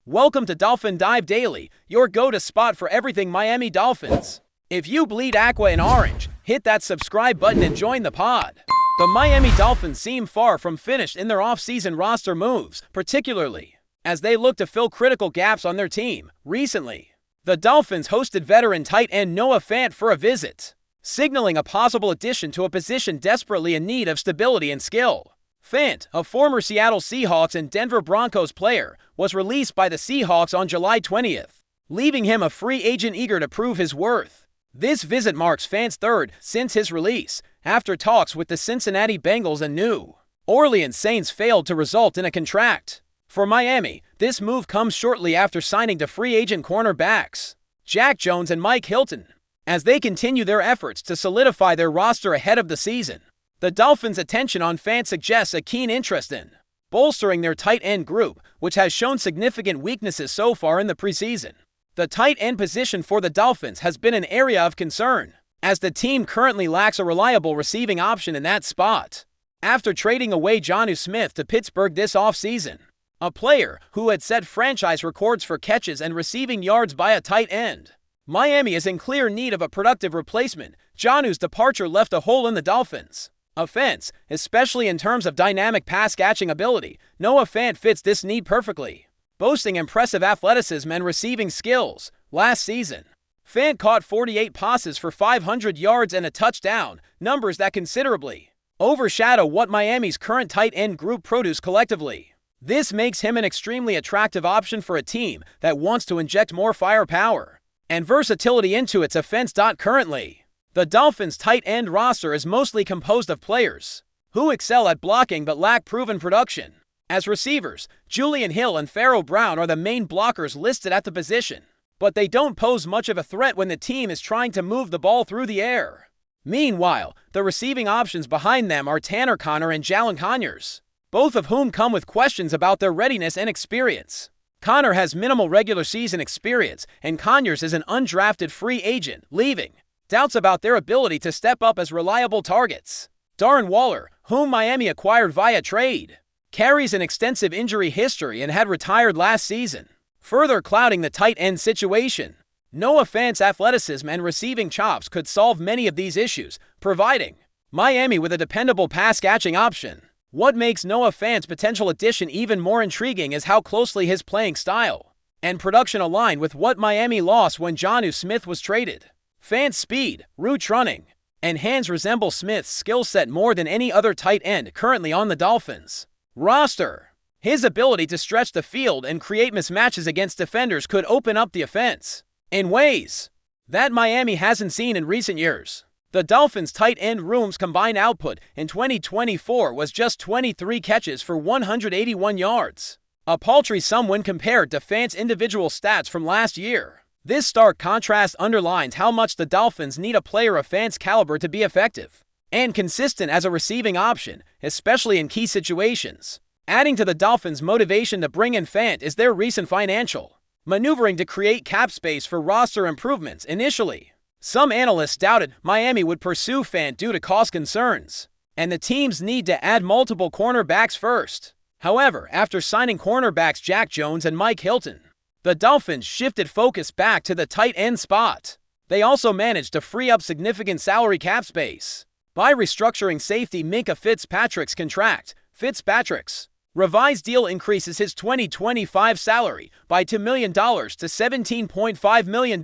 Welcome to Dolphin Dive Daily, your go-to spot for everything Miami Dolphins. If you bleed aqua and orange, hit that subscribe button and join the pod. The Miami Dolphins seem far from finished in their off-season roster moves, particularly as they look to fill critical gaps on their team. Recently, the Dolphins hosted veteran tight end Noah Fant for a visit, signaling a possible addition to a position desperately in need of stability and skill. Fant, a former Seattle Seahawks and Denver Broncos player, was released by the Seahawks on July 20th, leaving him a free agent eager to prove his worth. This visit marks Fant's third since his release, after talks with the Cincinnati Bengals and New Orleans Saints failed to result in a contract. For Miami, this move comes shortly after signing to free agent cornerbacks Jack Jones and Mike Hilton, as they continue their efforts to solidify their roster ahead of the season. The Dolphins' attention on Fant suggests a keen interest in bolstering their tight end group, which has shown significant weaknesses so far in the preseason. The tight end position for the Dolphins has been an area of concern, as the team currently lacks a reliable receiving option in that spot. After trading away Jonnu Smith to Pittsburgh this offseason, a player who had set franchise records for catches and receiving yards by a tight end, Miami is in clear need of a productive replacement. Jonnu's departure left a hole in the Dolphins' offense, especially in terms of dynamic pass-catching ability. Noah Fant fits this need perfectly, boasting impressive athleticism and receiving skills. Last season, Fant caught 48 passes for 500 yards and a touchdown, numbers that considerably overshadow what Miami's current tight end group produce collectively. This makes him an extremely attractive option for a team that wants to inject more firepower and versatility into its offense. Currently, the Dolphins' tight end roster is mostly composed of players who excel at blocking but lack proven production. As receivers, Julian Hill and Pharaoh Brown are the main blockers listed at the position, but they don't pose much of a threat when the team is trying to move the ball through the air. Meanwhile, the receiving options behind them are Tanner Conner and Jalen Conyers, both of whom come with questions about their readiness and experience. Conner has minimal regular season experience, and Conyers is an undrafted free agent, leaving doubts about their ability to step up as reliable targets. Darren Waller, whom Miami acquired via trade, carries an extensive injury history and had retired last season, further clouding the tight end situation. Noah Fant's athleticism and receiving chops could solve many of these issues, providing Miami with a dependable pass-catching option. What makes Noah Fant's potential addition even more intriguing is how closely his playing style and production align with what Miami lost when Jonnu Smith was traded. Fant's speed, route running, and hands resemble Smith's skill set more than any other tight end currently on the Dolphins' roster. His ability to stretch the field and create mismatches against defenders could open up the offense in ways that Miami hasn't seen in recent years. The Dolphins' tight end room's combined output in 2024 was just 23 catches for 181 yards, a paltry sum when compared to Fant's individual stats from last year. This stark contrast underlines how much the Dolphins need a player of Fant's caliber to be effective and consistent as a receiving option, especially in key situations. Adding to the Dolphins' motivation to bring in Fant is their recent financial maneuvering to create cap space for roster improvements. Initially, some analysts doubted Miami would pursue Fant due to cost concerns and the team's need to add multiple cornerbacks first. However, after signing cornerbacks Jack Jones and Mike Hilton, the Dolphins shifted focus back to the tight end spot. They also managed to free up significant salary cap space by restructuring safety Minkah Fitzpatrick's contract. Fitzpatrick's revised deal increases his 2025 salary by $2 million to $17.5 million,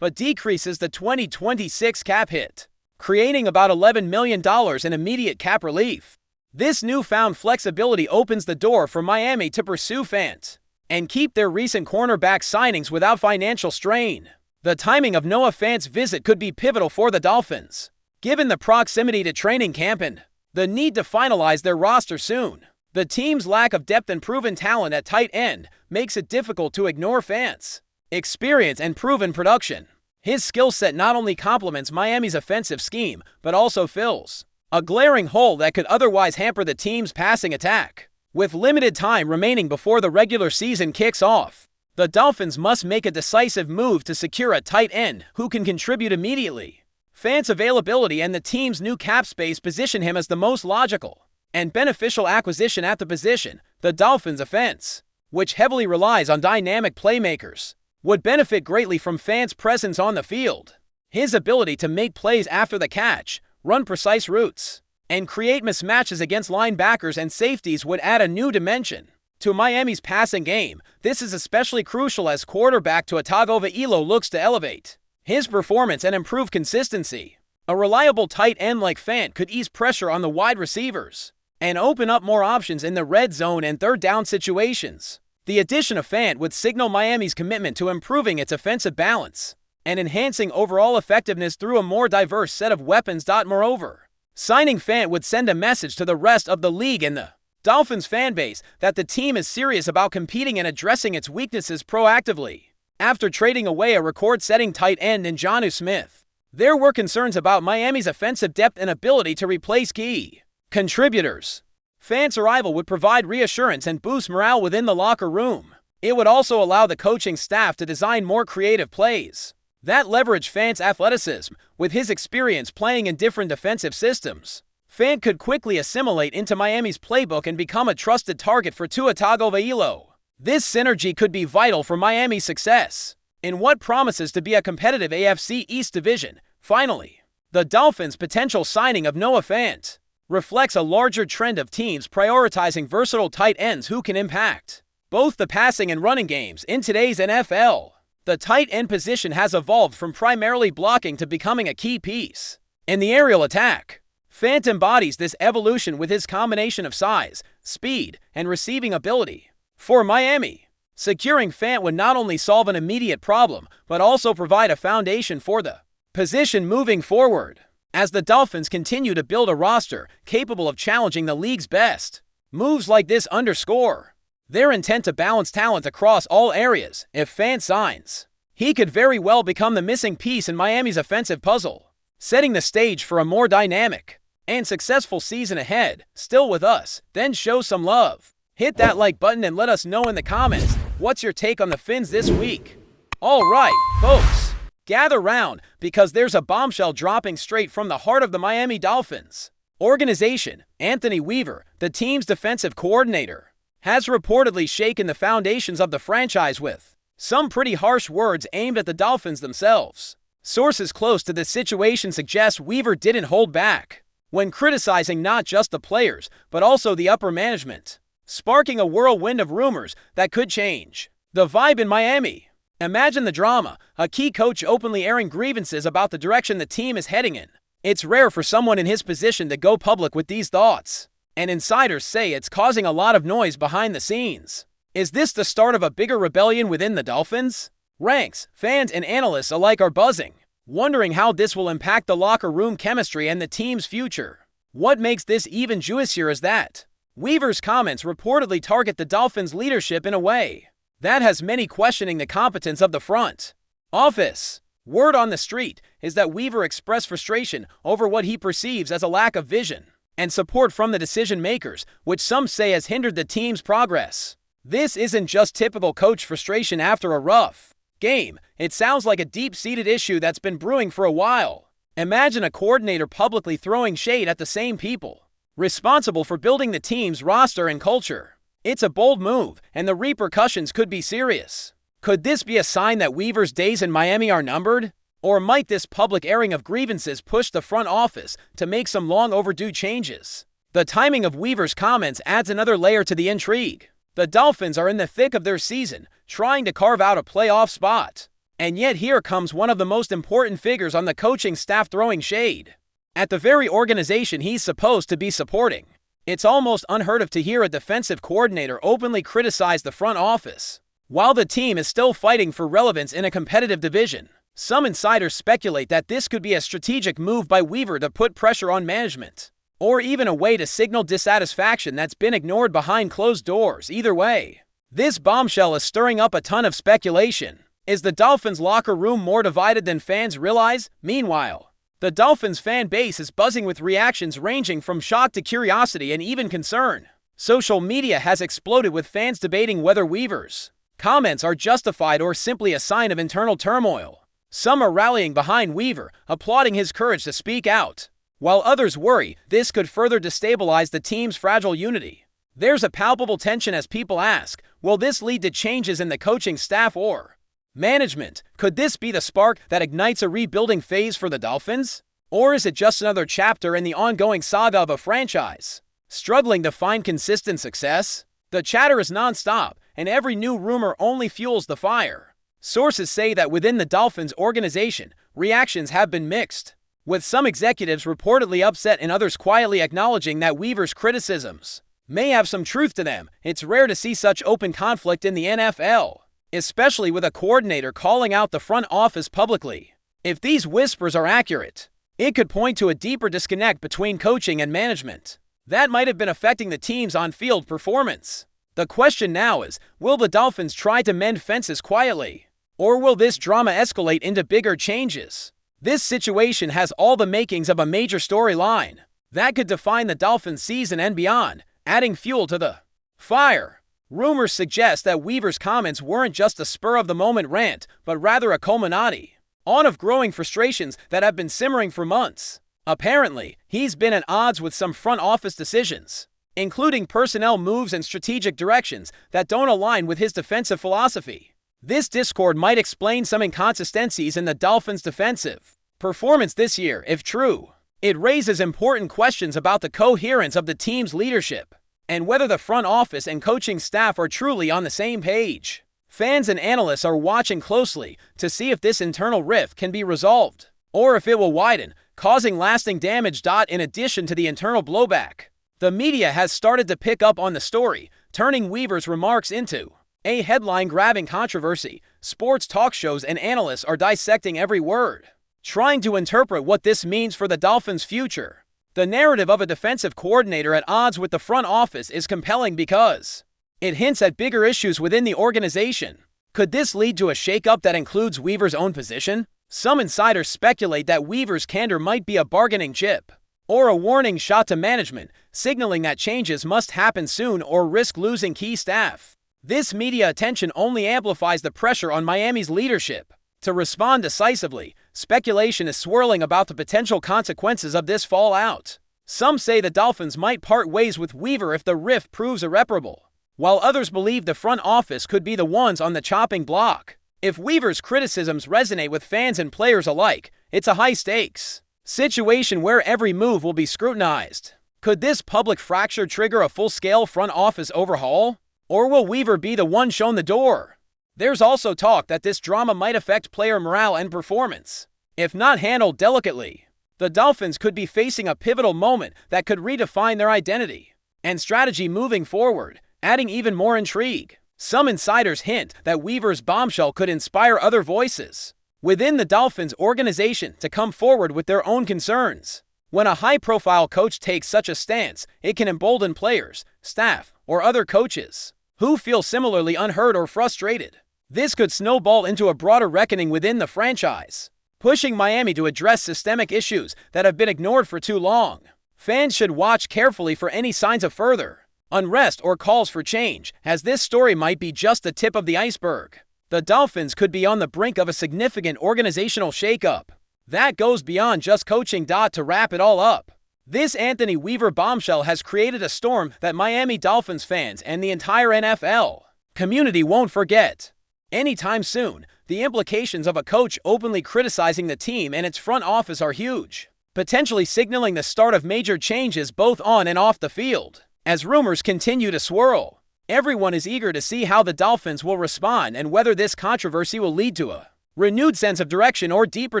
but decreases the 2026 cap hit, creating about $11 million in immediate cap relief. This newfound flexibility opens the door for Miami to pursue Fant and keep their recent cornerback signings without financial strain. The timing of Noah Fant's visit could be pivotal for the Dolphins, given the proximity to training camp and the need to finalize their roster soon. The team's lack of depth and proven talent at tight end makes it difficult to ignore Fant's experience and proven production. His skill set not only complements Miami's offensive scheme, but also fills a glaring hole that could otherwise hamper the team's passing attack. With limited time remaining before the regular season kicks off, the Dolphins must make a decisive move to secure a tight end who can contribute immediately. Fant's availability and the team's new cap space position him as the most logical and beneficial acquisition at the position. The Dolphins' offense which heavily relies on dynamic playmakers, would benefit greatly from fans' presence on the field. His ability to make plays after the catch, run precise routes, and create mismatches against linebackers and safeties would add a new dimension to Miami's passing game. This is especially crucial as quarterback Tua Tagovailoa looks to elevate his performance and improve consistency. A reliable tight end like Fant could ease pressure on the wide receivers and open up more options in the red zone and third down situations. The addition of Fant would signal Miami's commitment to improving its offensive balance and enhancing overall effectiveness through a more diverse set of weapons. Moreover, signing Fant would send a message to the rest of the league and the Dolphins fan base that the team is serious about competing and addressing its weaknesses proactively. After trading away a record-setting tight end in Jonnu Smith, there were concerns about Miami's offensive depth and ability to replace key contributors. Fant's arrival would provide reassurance and boost morale within the locker room. It would also allow the coaching staff to design more creative plays that leverage Fant's athleticism. With his experience playing in different defensive systems, Fant could quickly assimilate into Miami's playbook and become a trusted target for Tua Tagovailoa. This synergy could be vital for Miami's success in what promises to be a competitive AFC East division. Finally, the Dolphins' potential signing of Noah Fant reflects a larger trend of teams prioritizing versatile tight ends who can impact both the passing and running games in today's NFL. The tight end position has evolved from primarily blocking to becoming a key piece in the aerial attack. Fant embodies this evolution with his combination of size, speed, and receiving ability. For Miami, securing Fant would not only solve an immediate problem, but also provide a foundation for the position moving forward, as the Dolphins continue to build a roster capable of challenging the league's best. Moves like this underscore their intent to balance talent across all areas. If Fant signs, he could very well become the missing piece in Miami's offensive puzzle, setting the stage for a more dynamic and successful season ahead. Still with us? Then show some love. Hit that like button and let us know in the comments what's your take on the Fins this week. Alright, folks, gather round because there's a bombshell dropping straight from the heart of the Miami Dolphins organization. Anthony Weaver, the team's defensive coordinator, has reportedly shaken the foundations of the franchise with some pretty harsh words aimed at the Dolphins themselves. Sources close to this situation suggest Weaver didn't hold back when criticizing not just the players, but also the upper management, sparking a whirlwind of rumors that could change the vibe in Miami. Imagine the drama, a key coach openly airing grievances about the direction the team is heading in. It's rare for someone in his position to go public with these thoughts, and insiders say it's causing a lot of noise behind the scenes. Is this the start of a bigger rebellion within the Dolphins? Ranks, fans, and analysts alike are buzzing, wondering how this will impact the locker room chemistry and the team's future. What makes this even juicier is that Weaver's comments reportedly target the Dolphins' leadership in a way that has many questioning the competence of the front office. Word on the street is that Weaver expressed frustration over what he perceives as a lack of vision and support from the decision-makers, which some say has hindered the team's progress. This isn't just typical coach frustration after a rough game. It sounds like a deep-seated issue that's been brewing for a while. Imagine a coordinator publicly throwing shade at the same people responsible for building the team's roster and culture. It's a bold move, and the repercussions could be serious. Could this be a sign that Weaver's days in Miami are numbered? Or might this public airing of grievances push the front office to make some long overdue changes? The timing of Weaver's comments adds another layer to the intrigue. The Dolphins are in the thick of their season, trying to carve out a playoff spot. And yet here comes one of the most important figures on the coaching staff throwing shade at the very organization he's supposed to be supporting. It's almost unheard of to hear a defensive coordinator openly criticize the front office while the team is still fighting for relevance in a competitive division. Some insiders speculate that this could be a strategic move by Weaver to put pressure on management, or even a way to signal dissatisfaction that's been ignored behind closed doors. Either way, this bombshell is stirring up a ton of speculation. Is the Dolphins' locker room more divided than fans realize? Meanwhile, the Dolphins fan base is buzzing with reactions ranging from shock to curiosity and even concern. Social media has exploded with fans debating whether Weaver's comments are justified or simply a sign of internal turmoil. Some are rallying behind Weaver, applauding his courage to speak out, while others worry this could further destabilize the team's fragile unity. There's a palpable tension as people ask, will this lead to changes in the coaching staff or management? Could this be the spark that ignites a rebuilding phase for the Dolphins? Or is it just another chapter in the ongoing saga of a franchise struggling to find consistent success? The chatter is nonstop, and every new rumor only fuels the fire. Sources say that within the Dolphins organization, reactions have been mixed, with some executives reportedly upset and others quietly acknowledging that Weaver's criticisms may have some truth to them. It's rare to see such open conflict in the NFL, especially with a coordinator calling out the front office publicly. If these whispers are accurate, it could point to a deeper disconnect between coaching and management that might have been affecting the team's on-field performance. The question now is, will the Dolphins try to mend fences quietly? Or will this drama escalate into bigger changes? This situation has all the makings of a major storyline that could define the Dolphins season and beyond, adding fuel to the fire. Rumors suggest that Weaver's comments weren't just a spur-of-the-moment rant, but rather a culminati of growing frustrations that have been simmering for months. Apparently, he's been at odds with some front office decisions, including personnel moves and strategic directions that don't align with his defensive philosophy. This discord might explain some inconsistencies in the Dolphins' defensive performance this year, if true. It raises important questions about the coherence of the team's leadership and whether the front office and coaching staff are truly on the same page. Fans and analysts are watching closely to see if this internal rift can be resolved, or if it will widen, causing lasting damage. In addition to the internal blowback, the media has started to pick up on the story, turning Weaver's remarks into a headline-grabbing controversy. Sports talk shows and analysts are dissecting every word, trying to interpret what this means for the Dolphins' future. The narrative of a defensive coordinator at odds with the front office is compelling because it hints at bigger issues within the organization. Could this lead to a shakeup that includes Weaver's own position? Some insiders speculate that Weaver's candor might be a bargaining chip or a warning shot to management, signaling that changes must happen soon or risk losing key staff. This media attention only amplifies the pressure on Miami's leadership to respond decisively. Speculation is swirling about the potential consequences of this fallout. Some say the Dolphins might part ways with Weaver if the rift proves irreparable, while others believe the front office could be the ones on the chopping block. If Weaver's criticisms resonate with fans and players alike, it's a high-stakes situation where every move will be scrutinized. Could this public fracture trigger a full-scale front office overhaul? Or will Weaver be the one shown the door? There's also talk that this drama might affect player morale and performance. If not handled delicately, the Dolphins could be facing a pivotal moment that could redefine their identity and strategy moving forward, adding even more intrigue. Some insiders hint that Weaver's bombshell could inspire other voices within the Dolphins organization to come forward with their own concerns. When a high-profile coach takes such a stance, it can embolden players, staff, or other coaches who feel similarly unheard or frustrated. This could snowball into a broader reckoning within the franchise, pushing Miami to address systemic issues that have been ignored for too long. Fans should watch carefully for any signs of further unrest or calls for change, as this story might be just the tip of the iceberg. The Dolphins could be on the brink of a significant organizational shakeup that goes beyond just coaching. To wrap it all up, this Anthony Weaver bombshell has created a storm that Miami Dolphins fans and the entire NFL community won't forget anytime soon. The implications of a coach openly criticizing the team and its front office are huge, potentially signaling the start of major changes both on and off the field. As rumors continue to swirl, everyone is eager to see how the Dolphins will respond and whether this controversy will lead to a renewed sense of direction or deeper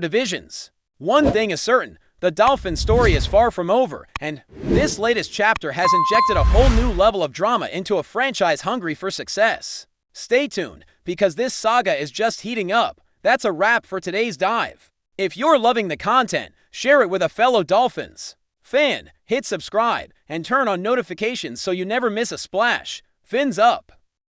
divisions. One thing is certain, the Dolphins story is far from over, and this latest chapter has injected a whole new level of drama into a franchise hungry for success. Stay tuned, because this saga is just heating up. That's a wrap for today's dive. If you're loving the content, share it with a fellow Dolphins fan, hit subscribe, and turn on notifications so you never miss a splash. Fins up!